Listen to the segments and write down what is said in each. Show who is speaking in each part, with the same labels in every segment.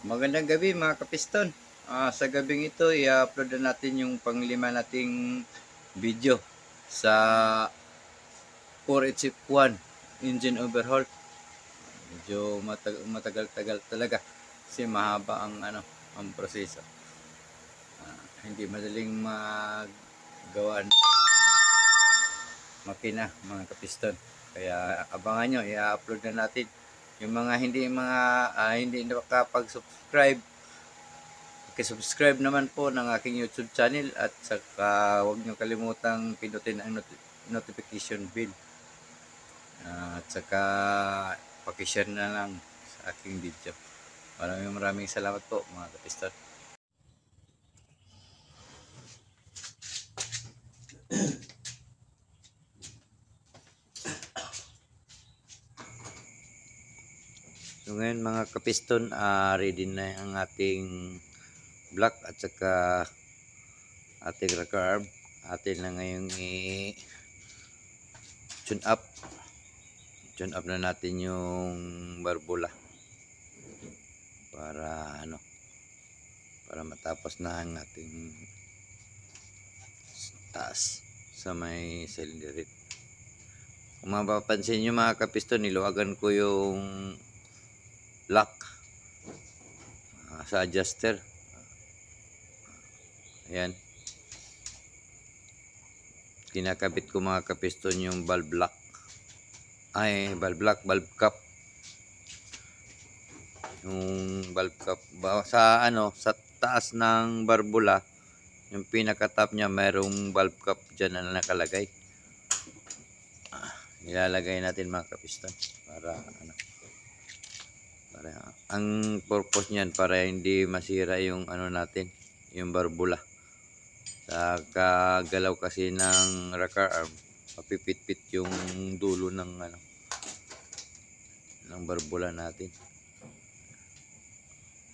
Speaker 1: Magandang gabi mga kapiston. Sa gabing ito, i-upload na natin yung panglima nating video sa 4HF1 engine overhaul. Medyo matagal-tagal talaga kasi mahaba ang proseso. Hindi madaling magawa ng makina mga kapiston. Kaya abangan nyo, i-upload na natin. Yung mga hindi nakapag-subscribe, subscribe naman po ng aking YouTube channel at saka huwag nyo kalimutang pindutin ang notification bell. At saka pakishare na lang sa aking video. Maraming salamat po mga kapiston. So ngayon mga kapiston, ready na ang ating block at saka ating rocker arm. Atin na ngayong i-tune up. Tune up na natin yung barbula para matapos na ang ating taas sa may cylinder head. Kung mapapansin nyo mga kapiston, niluwagan ko yung lock sa adjuster. Ayan, kinakabit ko mga kapiston yung valve lock, valve cap, yung valve cap sa sa taas ng barbula. Yung pinaka-top niya mayroong valve cap dyan na nakalagay. Nilalagay natin mga kapiston para ang purpose niyan para hindi masira yung natin, yung barbula. Sa kagalaw kasi ng rocker arm, mapipit-pit yung dulo ng barbula natin.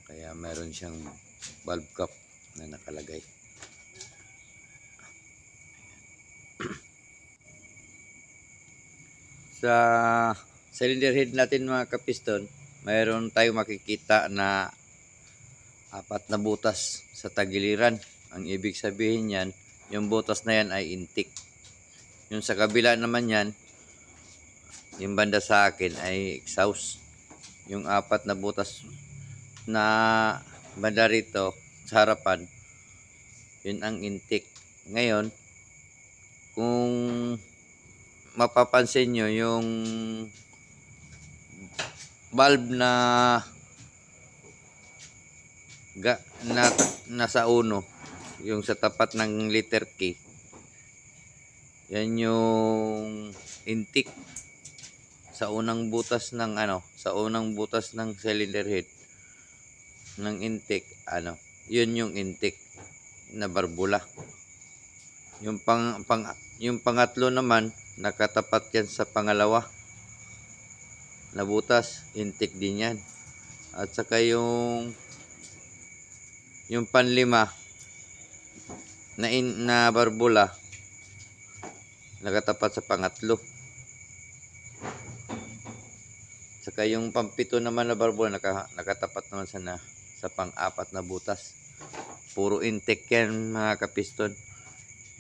Speaker 1: Kaya meron siyang valve cap na nakalagay. Sa cylinder head natin mga kapiston, mayroon tayong makikita na 4 na butas sa tagiliran. Ang ibig sabihin yan, yung butas na yan ay intake. Yung sa kabila naman yan, yung banda sa akin ay exhaust. Yung 4 na butas na banda rito sa harapan, yun ang intake. Ngayon, kung mapapansin nyo yung valve na nasa uno, yung sa tapat ng letter K, yan yung intake sa unang butas ng cylinder head ng intake. Yun yung intake na barbula. Yung pangatlo naman nakatapat yan sa pangalawa na butas, intake din yan. At saka yung panlima na barbula nakatapat sa pangatlo. Saka yung pampito naman na barbula nakatapat naman sa pang-4 na butas. Puro intake yan mga kapiston.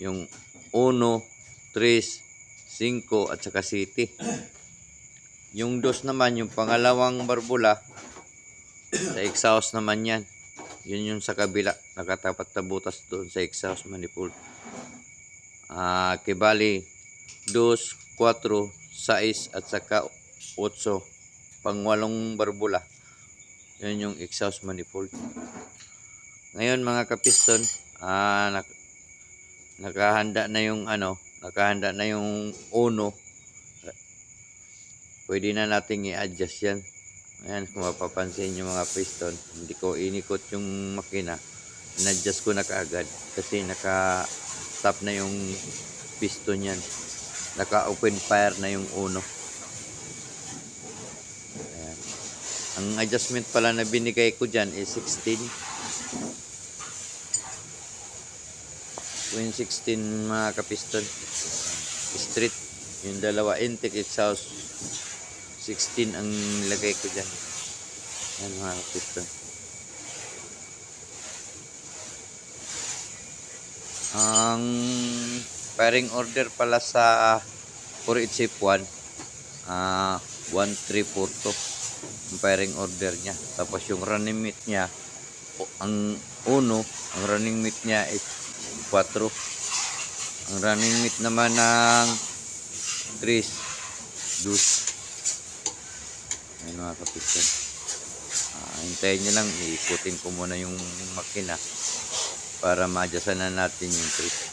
Speaker 1: Yung 1, 3, 5 at saka 7. Yung 2 naman, yung pangalawang barbula, sa exhaust naman yan. Yun yung sa kabila, nakatapat na butas doon sa exhaust manifold. Kibali 2, 4, 6 at saka 8, pang-8 barbula. Yun yung exhaust manifold. Ngayon mga kapiston, nakahanda na yung uno. Pwede na nating i-adjust yan. Ayan, kung mapapansin yung mga piston, hindi ko inikot yung makina, in-adjust ko na kaagad kasi naka-stop na yung piston yan, naka-open fire na yung uno. Ayan. Ang adjustment pala na binigay ko dyan is 16. 16 mga kapiston straight. Yung dalawa intake exhaust 16 ang nilagay ko dyan. Yan mga kapiston. Ang firing order pala sa 481, 1342 ang firing order niya. Tapos yung running mate niya, ang running mate niya is 4. Ang running mate naman ng 3, 2. Ayun mga kapiston. Hintayin nyo lang, iikutin ko muna yung makina para ma-adjustan na natin yung 3.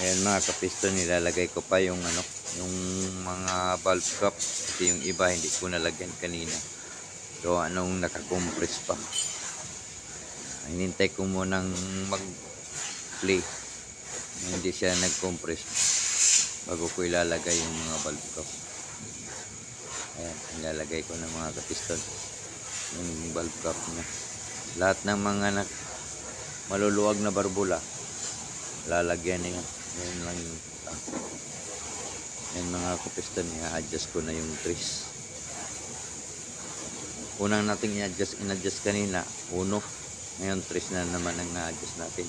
Speaker 1: Ayan mga kapiston, nilalagay ko pa yung yung mga valve cap kasi yung iba hindi ko nalagyan kanina. So anong nakakompress pa. Hinintay ko munang mag-play. Hindi siya nag-compress bago ko ilalagay yung mga valve cap. Ayan, ilalagay ko ng mga kapiston yung valve cap niya. Lahat ng mga maluluwag na barbula lalagyan niya. Yan lang yung yan mga kapiston, i-adjust ko na yung trace. Unang nating in-adjust kanina 1, ngayon trace na naman ang na-adjust natin.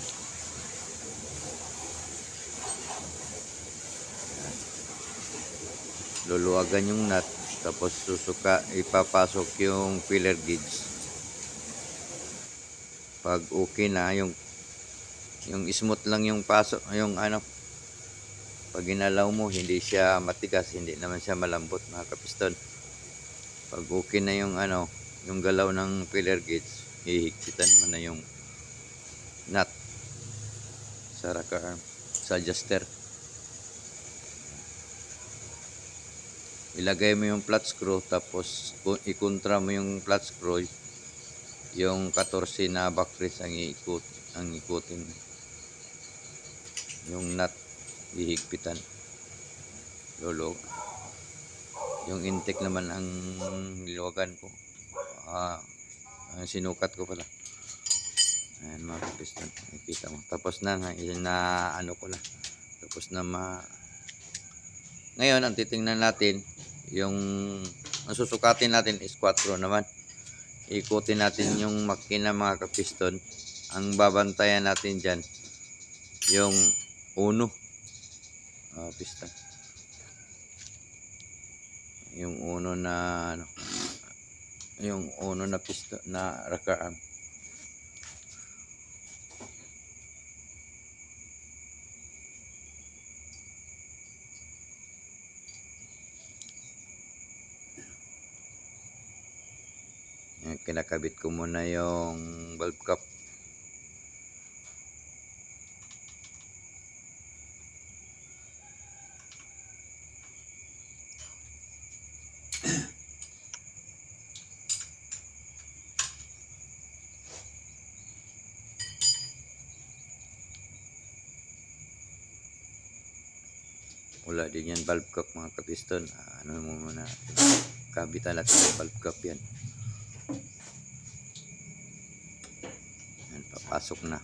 Speaker 1: Luluwagan yung nut, tapos ipapasok yung filler gauge. Pag okay na, yung smooth lang yung pasok, yung pag ginalaw mo hindi siya matigas, hindi naman siya malambot mga kapiston. Pag okay na yung yung galaw ng filler gauge, hihigpitan mo na yung nut sa rocker arm, sa adjuster. Ilagay mo yung flat screw, tapos ikontra mo yung flat screw, yung 14 na backtrace ang ikutin. Yung nut hihigpitan, lulog. Yung intake naman ang niluwagan ko, sinukat ko pala. Ayan mga kapiston, nakikita mo. Tapos na ko lang. Tapos na ngayon ang titingnan natin, yung ang susukatin natin is 4 naman. Ikutin natin yung makina mga kapiston. Ang babantayan natin dyan yung 1 piston, yung 1 na yung 1 na piston na rocker arm. Kinakabit ko muna yung valve cap. Wala din yan valve cap mga kapiston. Ano mo muna, kabitan natin yung valve cap yan. Yan, papasok na.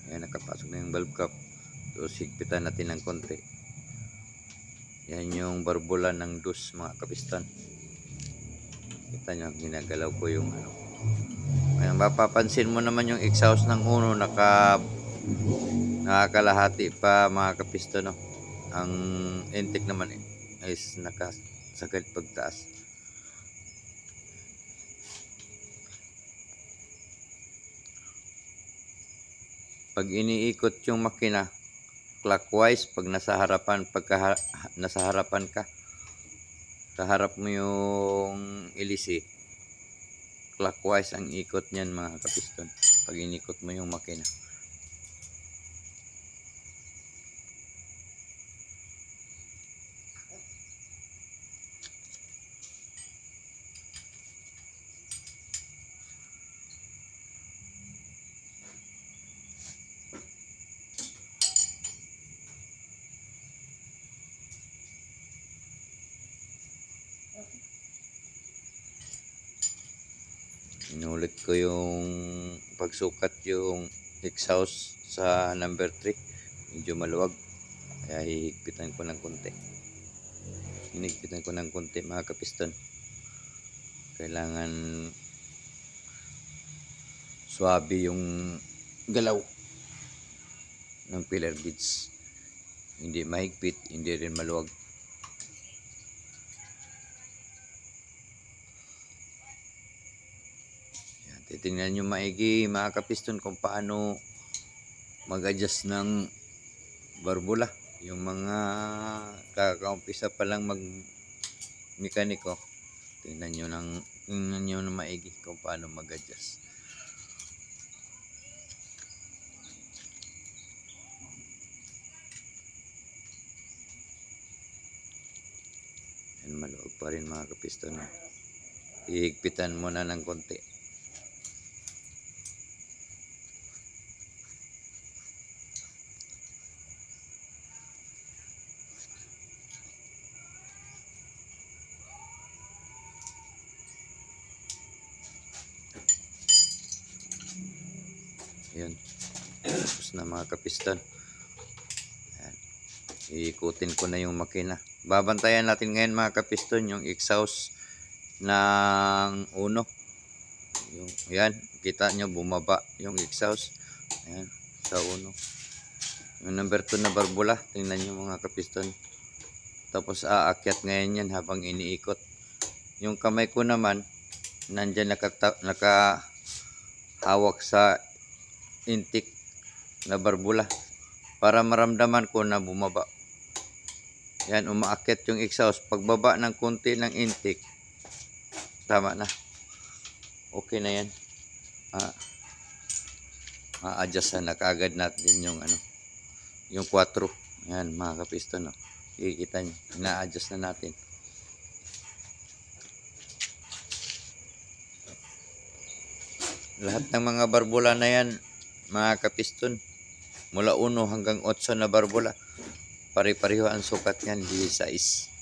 Speaker 1: Yan, nakapasok na yung valve cap. So higpitan natin ng konti. Yan yung barbula ng dus mga kapiston. Kita nyo, ginagalaw ko yung Ayan, mapapansin mo naman yung exhaust ng 1 nakakalahati pa mga kapiston, no? Ang intake naman is nakasagad pagtaas. Pag iniikot yung makina clockwise, pag nasa harapan, nasa harapan ka, kaharap mo yung ilisi, clockwise ang ikot niyan mga kapiston pag inikot mo yung makina. Inulit ko yung pagsukat yung exhaust sa number 3, medyo maluwag, kaya hihigpitan ko ng konti. Hinigpitan ko ng konti mga kapiston. Kailangan swabe yung galaw ng pillar beads. Hindi mahigpit, hindi rin maluwag. Yan, titingnan nyo maigi mga kapiston kung paano mag-adjust ng barbula. Yung mga kakaumpisa pa lang mag-mekaniko, tingnan nyo na maigi kung paano mag-adjust. Yan, maluwag pa rin mga kapiston. Ihigpitan muna ng konti. Yun, tapos na mga kapiston. Ayan. Iikutin ko na yung makina. Babantayan natin ngayon mga kapiston yung exhaust ng uno. Yan, kita nyo bumaba yung exhaust. Ayan, sa uno. Yung number 2 na barbula, tingnan nyo mga kapiston. Tapos aakyat ngayon yan habang iniikot. Yung kamay ko naman, nandyan nakahawak sa intake na barbula para maramdaman ko na bumaba. Yan, umaakyat yung exhaust. Pagbaba ng konti ng intake, tama na, okay na yan. Ma-adjust na kaagad natin yung yung 4. Yan mga kapiston, no? Kikita nyo, na-adjust na natin. Lahat ng mga barbula na yan mga kapiston, mula 1 hanggang 8 na barbula, pare-pareho ang sukat niyan, 16.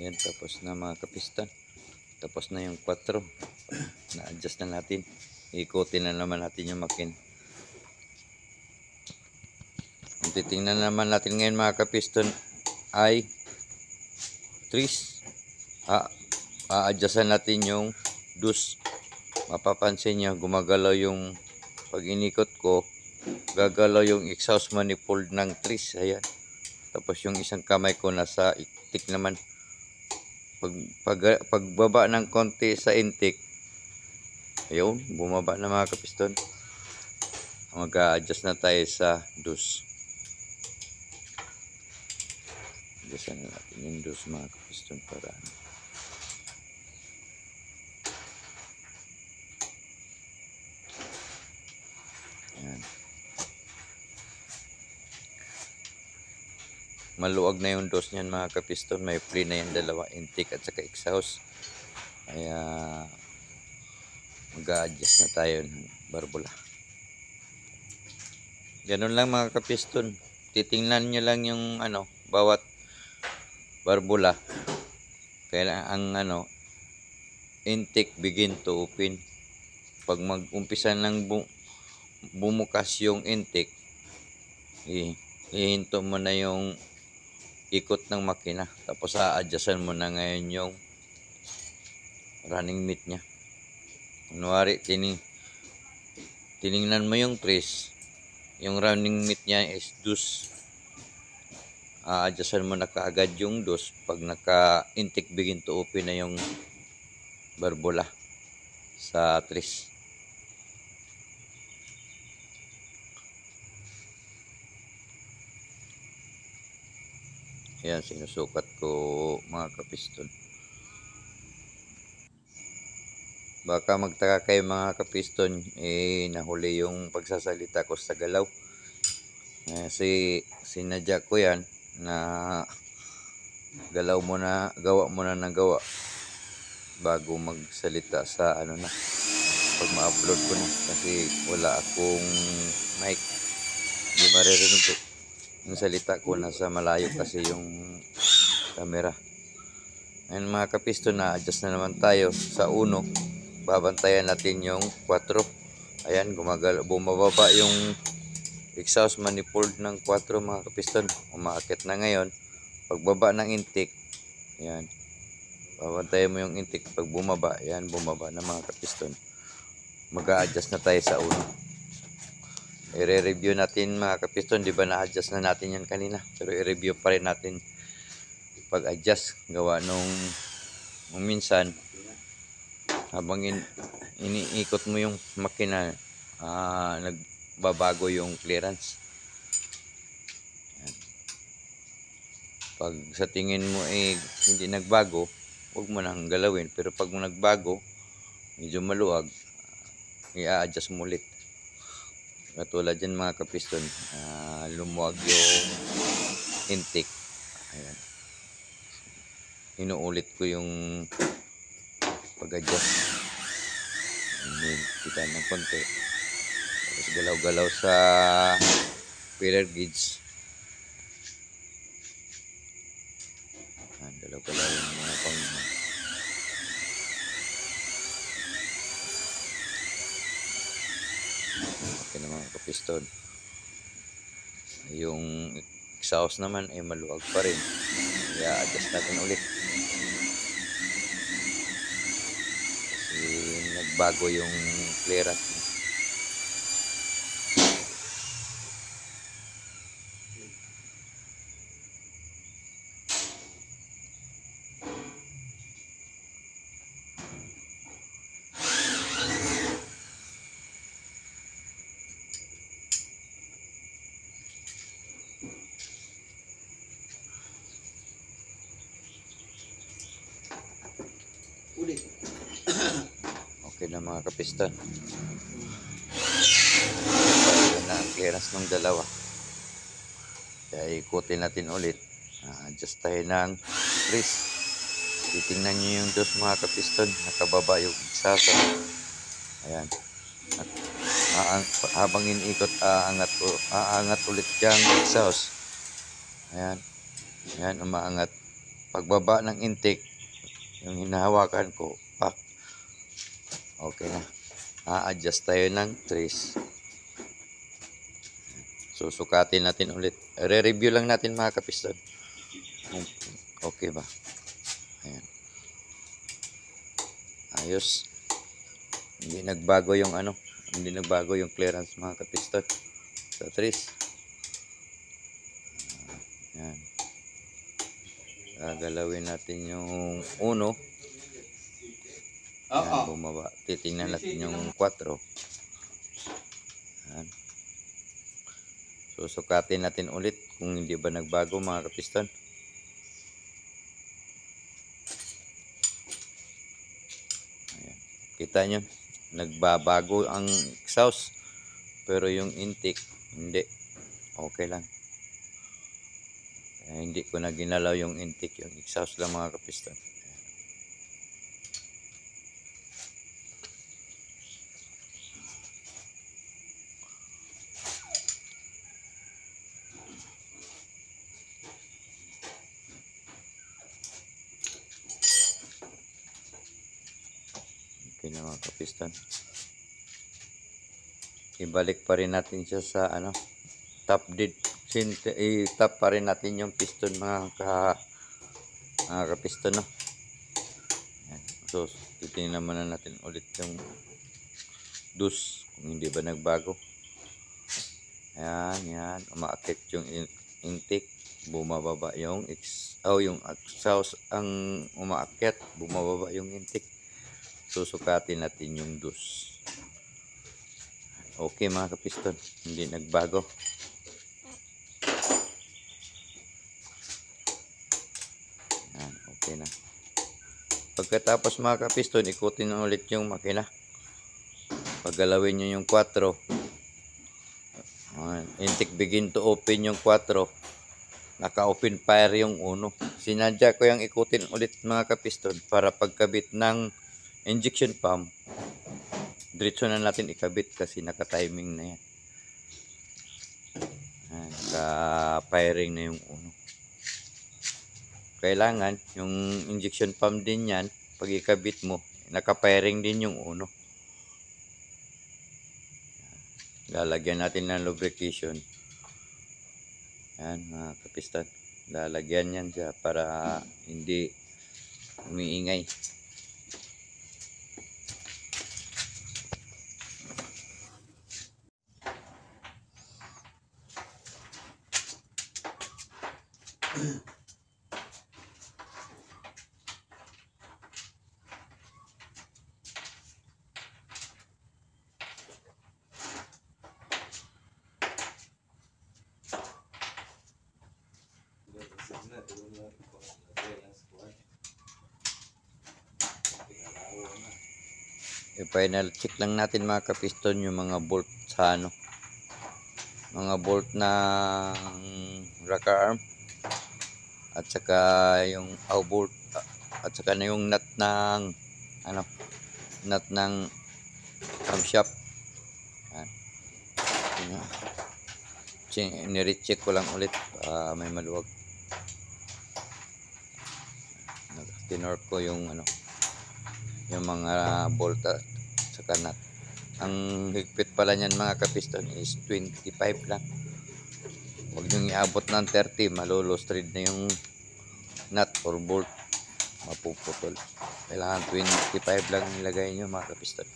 Speaker 1: Ayan, tapos na mga kapiston. Tapos na yung 4. Na-adjust na natin. Ikutin na naman natin yung makin. Ang titingnan naman natin ngayon mga kapiston ay trees. A-adjustan natin yung dus. Mapapansin nyo, gumagalaw yung, pag inikot ko, gagalaw yung exhaust manifold ng trees. Ayan. Tapos yung isang kamay ko nasa itik naman. pagbaba ng konti sa intake, ayun, bumaba na mga kapiston. Mag-a-adjust na tayo sa dos. Adjust na natin yung dos mga kapiston para ayan. Maluwag na yung dos niyan mga kapiston. May free na yung dalawa, intake at saka exhaust. Kaya mag-a-adjust na tayo ng barbula. Ganun lang mga kapiston. Titingnan nyo lang yung bawat barbula. Kaya ang intake begin to open. Pag mag-umpisa ng bumukas yung intake, ihinto mo na yung ikot ng makina. Tapos a-adjustan mo na ngayon yung running mate nya. Kunwari, tiningnan mo yung trace. Yung running mate nya is dos. A-adjustan mo na kaagad yung dos pag naka-intake begin to open na yung barbula sa trace. Ayan, sinusukat ko mga kapiston. Baka magtaka kayo mga kapiston, nahuli yung pagsasalita ko sa galaw. Sinadya ko yan na gawa mo na ng gawa bago magsalita sa pag ma-upload ko na. Kasi wala akong mic. Hindi maririnig ko. Yung salita ko nasa malayo kasi yung camera. Ayan mga kapiston, na-adjust na naman tayo sa 1. Babantayan natin yung 4. Ayan, bumababa yung exhaust manifold ng 4 mga kapiston. Umaakit na ngayon. Pagbaba ng intake, ayan, babantayan mo yung intake. Pag bumaba, ayan, bumaba na mga kapiston. Mag-a-adjust na tayo sa 1. I-review natin mga kapiston. Di ba na-adjust na natin yan kanina? Pero i-review pa rin natin pag-adjust. Gawa nung minsan habang iniikot mo yung makina, nagbabago yung clearance. Yan. Pag sa tingin mo hindi nagbago, huwag mo nang galawin. Pero pag nagbago, medyo maluwag, i-adjust mo ulit. Katulad dyan mga kapiston, lumuwag yung intake. Ayan. Inuulit ko yung pag-adjust. Kita ng konti. Tapos galaw-galaw sa filler gauge. Galaw-galaw yung mga pang na mga kapiston. Yung exhaust naman ay maluwag pa rin. Kaya adjust natin ulit. Kasi nagbago yung clearance. Okay na mga kapiston. Ito na ang clearance ng dalawa. Kaya ikutin natin ulit. Adjust tayo ng trace. Titingnan nyo yung dos mga kapiston. Nakababa yung exhaust. Ayan. At habang iniikot, aangat ulit yung exhaust. Ayan. Ayan, umaangat. Pagbaba ng intake, yung hinahawakan ko, pak. Okay na. A-adjust tayo ng trace. Susukatin natin ulit. Re-review lang natin mga kapiston. Okay ba? Ayan. Ayos. Hindi nagbago yung hindi nagbago yung clearance mga kapiston sa trace. Ayan. Gagalawin natin yung uno. Yan, bumaba. Titingnan natin yung 4. Yan. Susukatin natin ulit kung hindi ba nagbago mga kapiston. Ayan. Kita nyo, nagbabago ang exhaust pero yung intake hindi. Okay lang. Kaya hindi ko na ginalaw yung intake, yung exhaust lang mga kapiston. Okay na mga kapiston. Ibalik pa rin natin siya sa top dead. I-tap pa rin natin yung piston mga kapiston, no? Yan. So titingnan muna natin ulit yung dus kung hindi ba nagbago. Yan, umaakit yung intake, bumababa yung yung exhaust ang umaakit, bumababa yung intake. Susukatin natin yung dus. Okay mga kapiston, hindi nagbago. Yan, okay na. Pagkatapos mga kapiston, ikutin ulit yung makina. Paggalawin nyo yung 4. Intake begin to open yung 4. Naka-open fire yung 1. Sinadya ko yung ikutin ulit mga kapiston para pagkabit ng injection pump, diretso na natin ikabit kasi naka-timing na yan. Naka-firing na yung 1. Kailangan yung injection pump din yan, pag ikabit mo, naka-firing din yung 1. Lalagyan natin ng lubrication. Yan mga kapiston. Lalagyan yan siya para hindi umiingay. I-final check lang natin mga kapiston yung mga bolt sa mga bolt ng rocker arm at saka yung bolt at saka na yung nut ng nut ng camshaft. Nire-check ko lang ulit may maluwag. Tinor ko yung yung mga bolt at saka nut. Ang higpit pala niyan mga kapiston is 25 lang. Huwag nyo iabot ng 30, malulos thread na yung nut or bolt, mapuputol. Kailangan 25 lang nilagay nyo mga kapiston.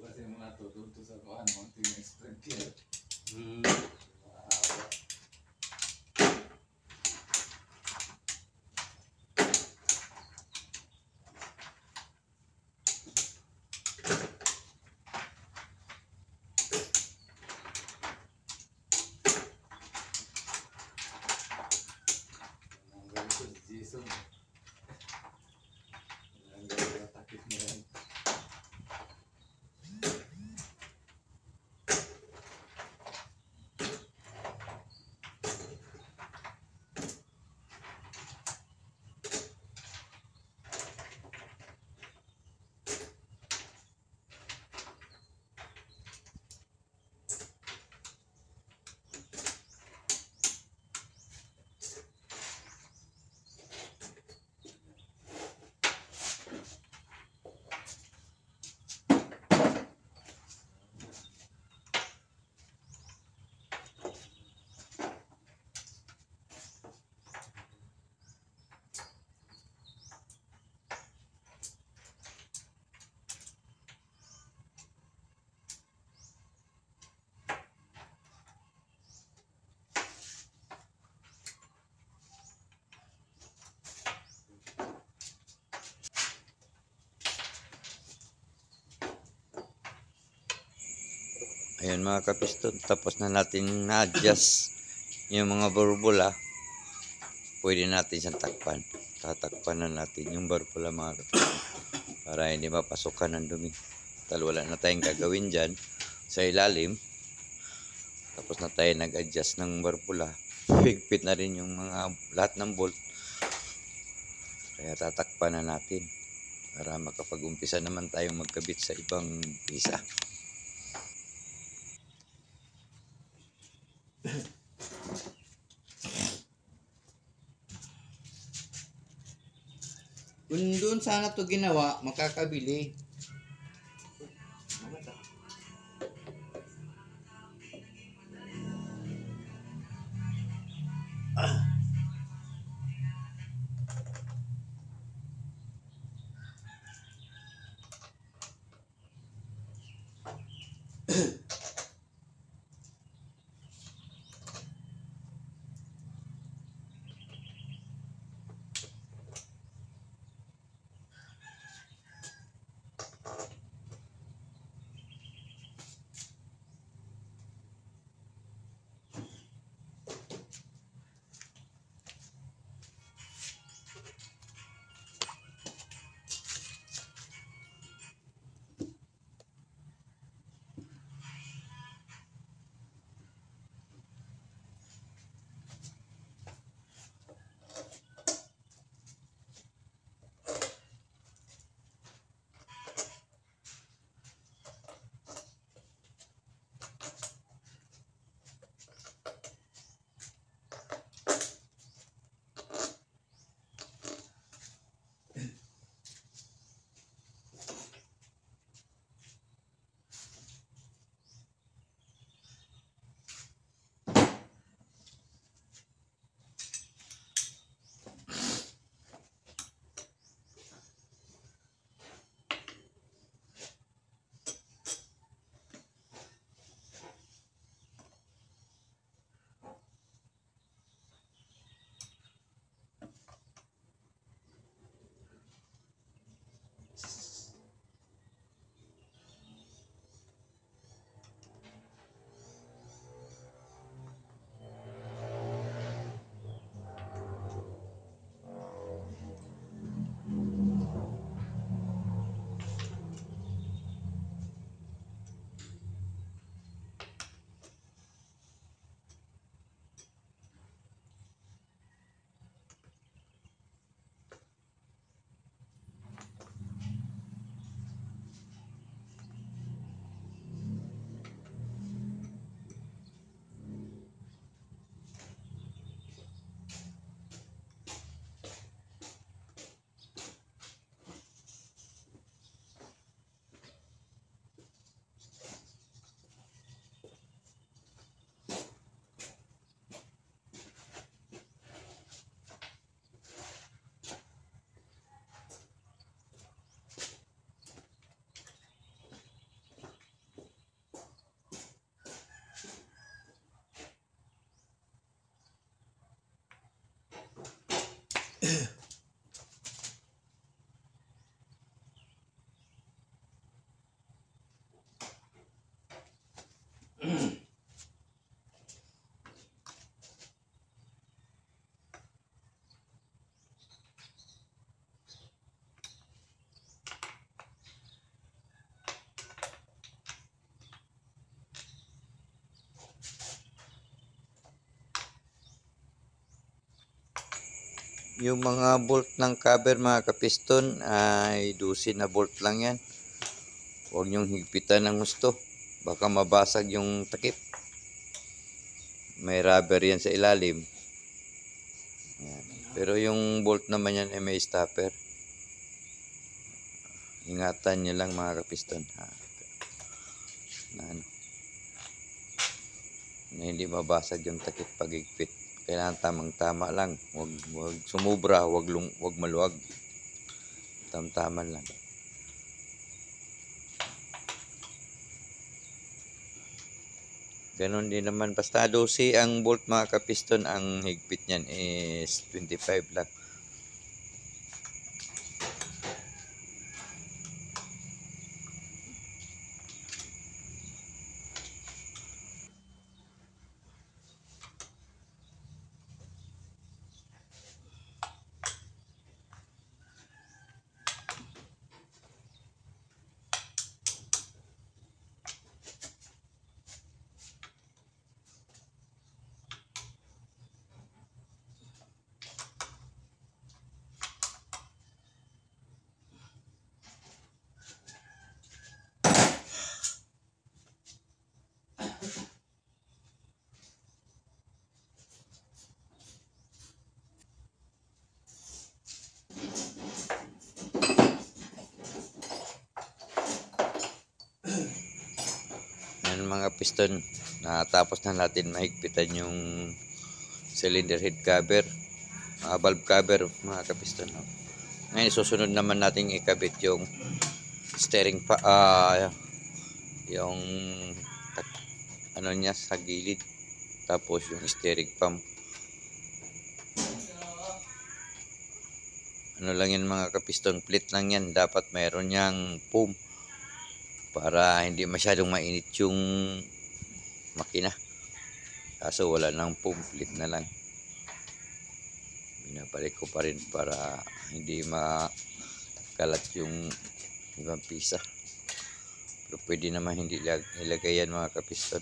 Speaker 2: Kasi mga tutunto sa kuhan, mga tinexprential. Ang ganito si Jason. Ang ganito takip mo yan.
Speaker 1: Ayun mga kapiston, tapos na natin na-adjust yung mga barbula. Pwede natin siyang takpan. Tatakpan na natin yung barbula mga kapiston para hindi mapasukan ng dumi. Dahil wala na tayong gagawin dyan sa ilalim. Tapos na tayo nag-adjust ng barbula. Higpit na rin yung mga lahat ng bolt. Kaya tatakpan na natin para makapag-umpisa naman tayong magkabit sa ibang pisa. Kung doon sana to ginawa, makakabili. Yung mga bolt ng cover mga kapiston ay 12 na bolt lang yan. Huwag nyong higpitan ng gusto. Baka mabasag yung takip. May rubber yan sa ilalim. Ayan. Pero yung bolt naman yan ay may stopper. Ingatan nyo lang mga kapiston. Na hindi mabasag yung takip pag higpit. Kailangan tamang-tama lang. Wag sumubra, wag maluwag. Tamtaman lang. Ganon din naman. Basta 12 ang bolt mga kapiston, ang higpit niyan is 25 lang. mga piston, natapos na natin mahigpitan yung cylinder head cover, valve cover mga kapiston. Ngayon susunod naman natin ikabit yung steering pa, yung ano niya sa gilid, tapos yung steering pump. Ano lang yan mga kapiston, plate lang yan, dapat mayroon niyang foam para hindi masyadong mainit yung makina. Kaso wala nang foam, plate na lang. Binabalik ko pa rin para hindi makalat yung ibang pisa. Pero pwede naman hindi ilagay yan mga kapiston.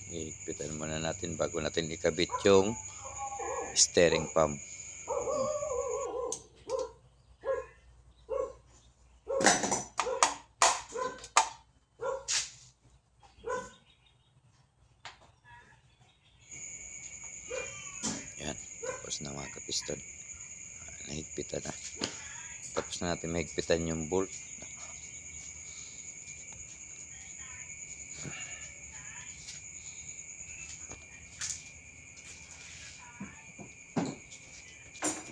Speaker 1: Ipitan muna natin bago natin ikabit yung steering pump. Yan, tapos na mga kapiston. Nahigpitan na. Tapos na natin mahigpitan yung bolt.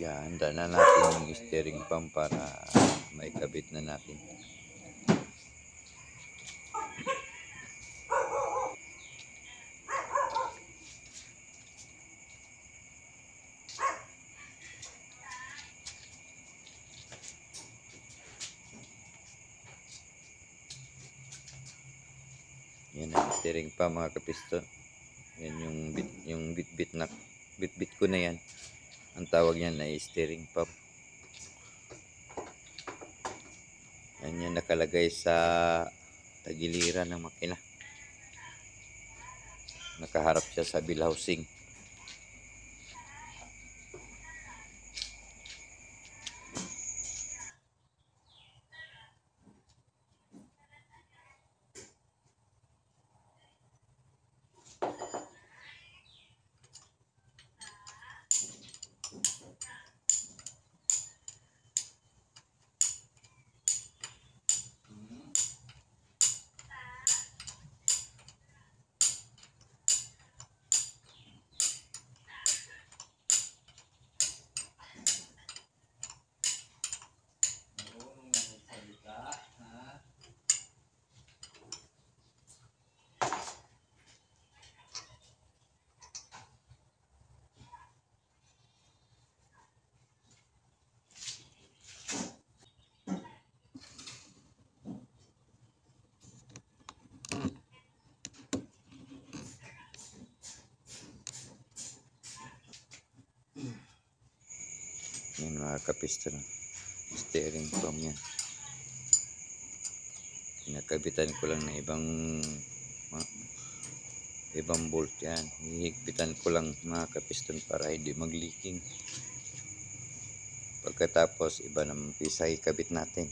Speaker 1: Yan, handa na natin yung steering pump para maikabit na natin. Yan ang steering pump mga kapiston. Yan yung bit ko na yan. Ang tawag niyan ay steering pump. Yan yung nakalagay sa tagiliran ng makina. Nakaharap siya sa wheel housing. Yan mga kapiston, steering pump yan. Pinakabitan ko lang na ibang bolt yan. Hihigpitan ko lang mga kapiston para hindi mag-leaking. Pagkatapos iba naman pisa ikabit natin.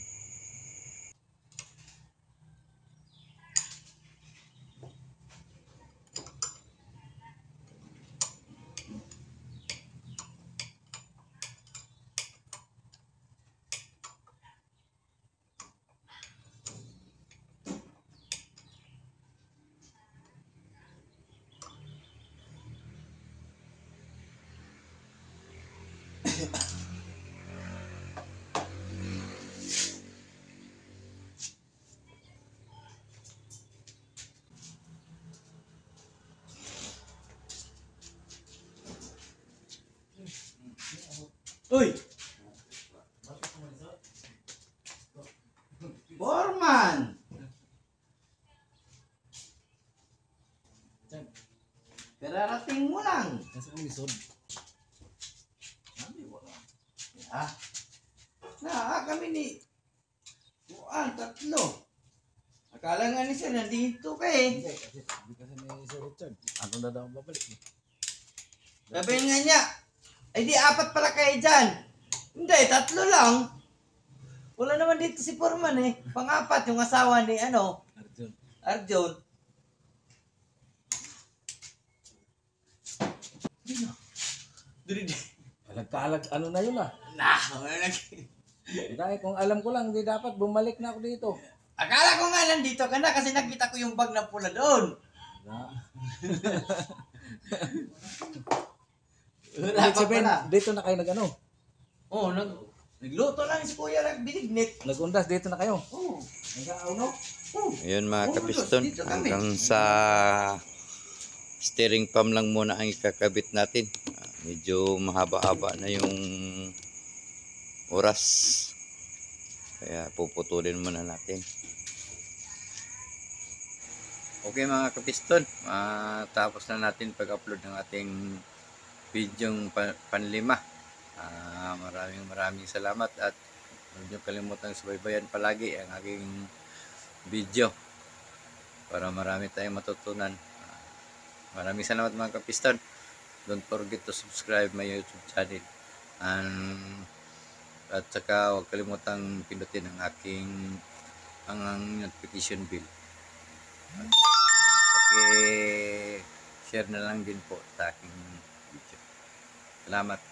Speaker 3: Uy! Foreman! Kararating mo lang.
Speaker 2: Nasa kong lisod.
Speaker 3: Sabi wala. Kami ni tatlo. Akala nga ni siya nandito ka eh.
Speaker 2: Hindi, kasi may Sir Richard. Anong na daw ang babalik eh?
Speaker 3: Sabi nga niya, ay di apat pala kayo dyan. Hindi, tatlo lang. Wala naman dito si Foreman eh. Pang-apat yung asawa ni
Speaker 2: Arjun.
Speaker 3: Arjun.
Speaker 2: Alag-kaalag, ano na yun ah.
Speaker 3: Wala lagi.
Speaker 2: Dahil kung alam ko lang, di dapat bumalik na ako dito.
Speaker 3: Akala ko nga nandito ka na kasi nakita ko yung bag na pula doon. Wala
Speaker 2: Ibig
Speaker 3: pa
Speaker 2: sabihin,
Speaker 3: pala.
Speaker 2: dito na kayo nag-ano?
Speaker 3: Oo, nagluto lang si Kuya Binignit.
Speaker 2: Nag-undas, dito na kayo.
Speaker 3: Oo.
Speaker 2: Nag-auno?
Speaker 3: Oo.
Speaker 1: Ayun mga
Speaker 3: Oo,
Speaker 1: kapiston,
Speaker 3: dito kami.
Speaker 1: hanggang sa steering pump lang muna ang ikakabit natin. Medyo mahaba-haba na yung oras. Kaya puputulin muna natin. Okay mga kapiston, tapos na natin pag-upload ng ating videong panlima. Maraming salamat at huwag niyo kalimutang subaybayan palagi ang aking video para marami tayong matutunan. Maraming salamat mga kapiston. Don't forget to subscribe my YouTube channel. At saka huwag kalimutang pindutin ang aking notification bell. Paki-share na lang din po sa aking video. Salamat.